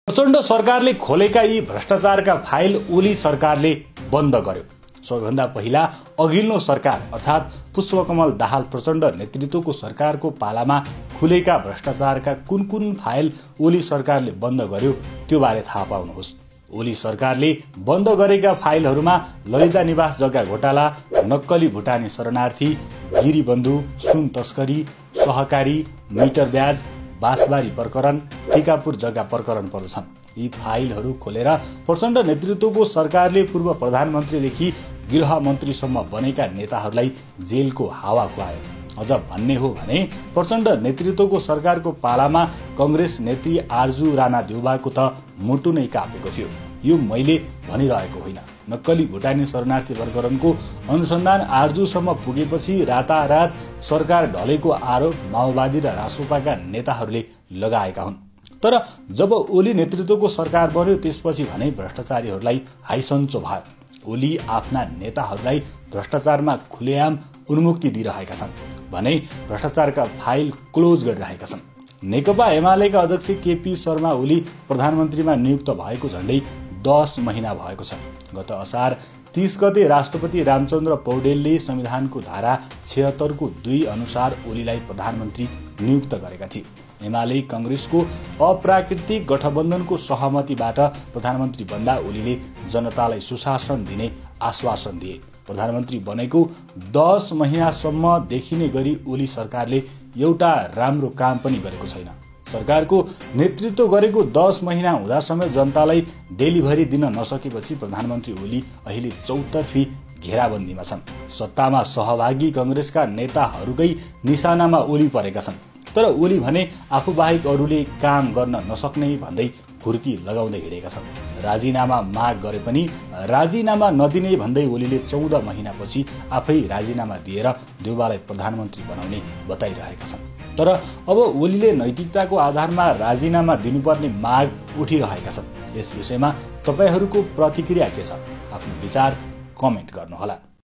प्रचण्ड सरकारले खोलेका यी भ्रष्टाचारका फाइल ओली सरकारले बन्द गर्यो। सबैभन्दा पहिला अघिल्लो सरकार अर्थात् पुष्पकमल दाहाल प्रचण्ड नेतृत्वको सरकारको पालामा खुलेका भ्रष्टाचारका कुन फाइल ओली सरकारले बन्द गर्यो त्यो बारे थाहा पाउनुहोस्। ओली सरकारले बन्द गरेका फाइलहरूमा ललिता निवास जग्गा घोटाला, नक्कली भुटानी शरणार्थी, गिरीबन्धु, सुन तस्करी, सहकारी, मिटर ब्याज, बाँसबारी प्रकरण, टिकापुर जग्गा प्रकरण पर्दछन्। यी फाइलहरू खोलेर प्रचण्ड नेतृत्वको सरकारले पूर्व प्रधानमन्त्रीदेखि गृह मन्त्रीसम्म बनेका नेताहरूलाई जेलको हावा खुवायो। अझ भन्ने हो भने प्रचण्ड नेतृत्वको सरकारको पालामा कंग्रेस नेत्री आरजू राणा देउबाको त मुटु नै कापेको थियो। यो मैले भनिरहेको होइन। नक्कली भुटानी शरणार्थी प्रकरणको अनुसन्धान आरजूसम्म पुगेपछि रातारात सरकार ढलेको आरोप माओवादी र रासोपाका नेताहरूले लगाएका हुन्। तर जब ओली नेतृत्वको सरकार बन्यो त्यसपछि भने भ्रष्टाचारीहरूलाई हाइसन्चो भयो। ओली आफ्ना नेताहरूलाई भ्रष्टाचारमा खुलेआम उन्मुक्ति दिइरहेका छन् भने भ्रष्टाचारका फाइल क्लोज गरिरहेका छन्। नेकपा एमालेका अध्यक्ष केपी शर्मा ओली प्रधानमन्त्रीमा नियुक्त भएको झण्डै 10 महिना भएको छ। गत असार 30 गते राष्ट्रपति रामचन्द्र पौडेलले संविधानको धारा 76 को 2 अनुसार ओलीलाई प्रधानमन्त्री नियुक्त गरेका थिए। एमाले कंग्रेसको अप्राकृतिक गठबन्धनको सहमतिबाट प्रधानमन्त्री बन्दा ओलीले जनतालाई सुशासन दिने आश्वासन दिए। प्रधानमन्त्री बनेको 10 महिनासम्म देखिने गरी ओली सरकारले एउटा राम्रो काम पनि गरेको छैन। सरकारको नेतृत्व गरेको 10 महिना हुँदा समेत जनतालाई डेलिभरी दिन नसकेपछि प्रधानमन्त्री ओली अहिले चौतर्फी घेराबन्दीमा छन्। सत्तामा सहभागी कंग्रेसका नेताहरूकै निशानामा ओली परेका छन्। तर ओली भने आफूबाहेक अरूले काम गर्न नसक्ने भन्दै फुर्की लगाउँदै हिँडेका छन्। राजीनामा माग गरे पनि राजीनामा नदिने भन्दै ओलीले 14 महिनापछि आफै राजीनामा दिएर देउबालाई प्रधानमन्त्री बनाउने बताइरहेका छन्। तर अब ओलीले नैतिकताको आधारमा राजीनामा दिनुपर्ने माग उठिरहेका छन्। यस विषयमा तपाईहरूको प्रतिक्रिया के छ? आफ्नो विचार कमेन्ट गर्नुहोला।